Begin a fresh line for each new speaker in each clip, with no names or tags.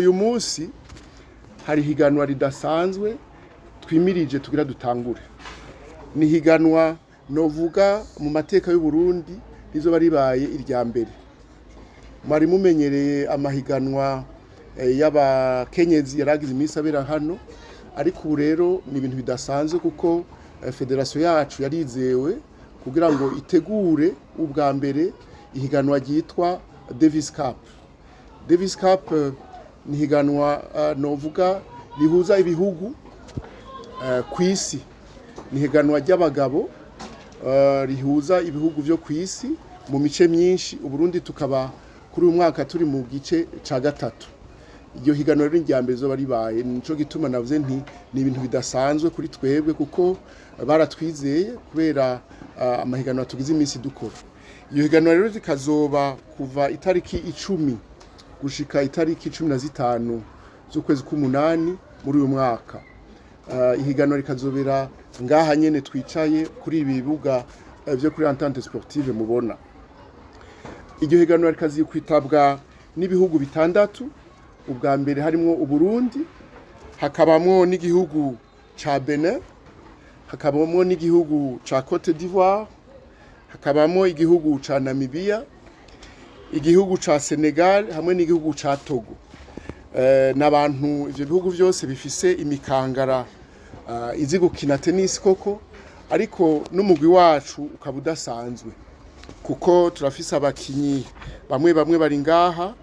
uyu munsi hari higanwa ridasanzwe twimirije tugira dutangure. Ni higanwa novuga mu mateka y'u Burundi rizoba ribaye irya mbere. Mwari mumenyereye amahiganwa y'abakenyezi yaragize iminsi abera hano, ariko ubu rero ni ibintu bidasanzwe kuko federasiyo yacu yarizewe kugira ngo itegure ubwa mbere ihiganwa ryitwa Davis Cup. Davis Cup ni higanwa novuga rihuza ibihugu kw'isi. Ni higanwa ry'abagabo rihuza ibihugu byo kw'isi mu mice myinshi. Uburundi tukaba kuri uyu mwaka turi mu gice ca gatatu. Iryo higanwa rero irya mbere zoba ribaye, nico gituma navuze nti ni ibintu bidasanzwe kuri twebwe kuko baratwizeye kubera amahiganwa tugize iminsi dukora. Iyo higanwa rero rikazoba kuva itariki 10 gushika itariki 15 z'ukwezi k'umunani muri uyu mwaka. Ihiganwa rikazobera ngaha nyene twicaye kuri ibi bibuga vyo kuri Entente Sportive mubona. Iryo higanwa rikazikwitabwa n'ibihugu bitandatu. Ubwa mbere harimo Uburundi, hakabamwo n'igihugu ca Benin, hakabamwo n'igihugu ca Cote d'Ivoire, hakabamwo igihugu ca Namibia, igihugu ca Senegal hamwe n'igihugu ca Togo. N'abantu ivyo bihugu byose bifise imikangara izi gukina tennis koko, ariko n'umugwi wacu ukaba udasanzwe kuko turafise abakinyi bamwe bari ngaha.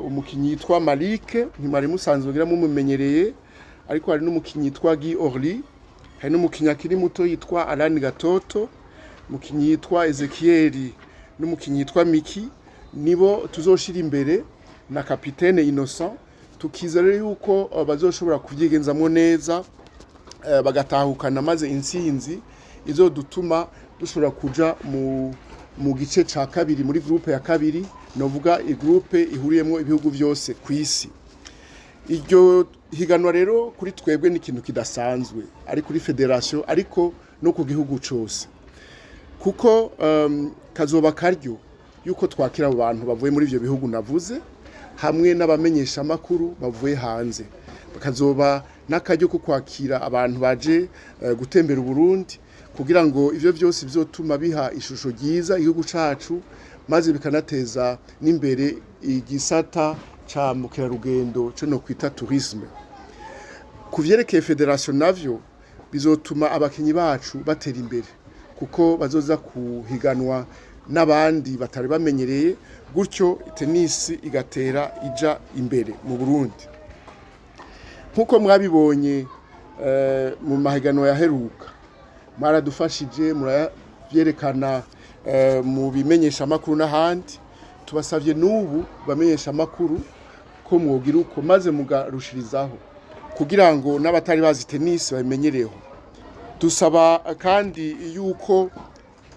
Umukinyi yitwa Malik, ntimari musanzwe gira mumumenyereye, ariko hari n'umukinyi yitwa Guy Orly, hari n'umukinyi akiri muto yitwa Alan Gatoto, umukinyi yitwa Ezekiel n'umukinyi yitwa Miki. Nibo tuzoshira imbere na kapitene Innocent, tukizere yuko bazoshobora kuvyigenzamwo neza bagatahukana maze intsinzi izodutuma dushobora kuja mu gice ca kabiri, muri groupe ya kabiri, novuga igroupe ihuriyemwo ibihugu byose kw'isi. Iryo higanwa rero kuri twebwe ni ikintu kidasanzwe, ari kuri federation ariko no ku gihugu cose, kuko kazoba karyo yuko twakira abo bantu bavuye muri ivyo bihugu navuze hamwe n'abamenyesha makuru bavuye hanze. Bakazoba n'akaryo ko kwakira abantu baje gutembera Burundi kugira ngo ivyo byose bizotuma biha ishusho ryiza igihugu cacu, maze bikanateza n'imbere igisata ca mukerarugendo cyo no kwita tourisme. Kuvyerekeye federation navyo bizotuma abakinyi bacu batera imbere kuko bazoza kuhiganwa n'abandi batari bamenyereye, gutyo tennis igatera ija imbere mu Burundi. Nkuko mwabibonye mu mahiganwa yaheruka, maradufashije muravyerekana mu bimenyesha makuru n'ahandi. Tubasavye n'ubu bamenyesha makuru ko mwogira uko maze mugarushirizaho kugira ngo n'abatari bazi tennis babimenyereho. Dusaba kandi yuko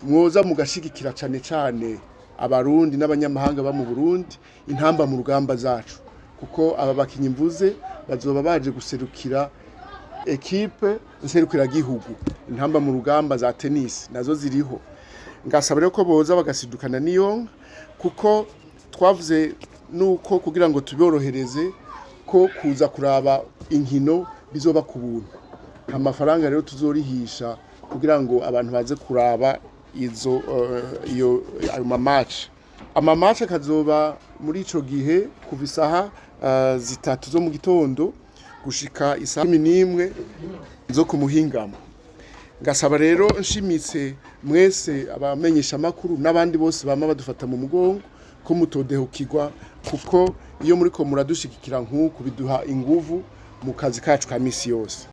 mwoza mugashigikira cane abarundi n'abanyamahanga ba mu Burundi intamba mu rugamba zacu, kuko aba bakinyi mvuze bazoba baje guserukira equipe nserukira gihugu. Intamba mu rugamba za tennis nazo ziriho. Ngasaba rero ko boza bagasidukana niyo, kuko twavuze nuko kugira ngo tuborohereze ko kuza kuraba inkino bizoba ku buntu. Amafaranga rero tuzorihisha kugira ngo abantu baze kuraba izo ayo match kazoba muri ico gihe kuva isaha 3 zo mu gitondo gushika isaha 11 zo ku muhingamo. Ngasaba rero nshimitse mwese abamenyesha makuru n'abandi bose bama badufata mu mugongo ko mutodehukirwa, kuko iyo muri ko muradushigikira nk'uko biduha inguvu mu kazi kacu ka misi yose.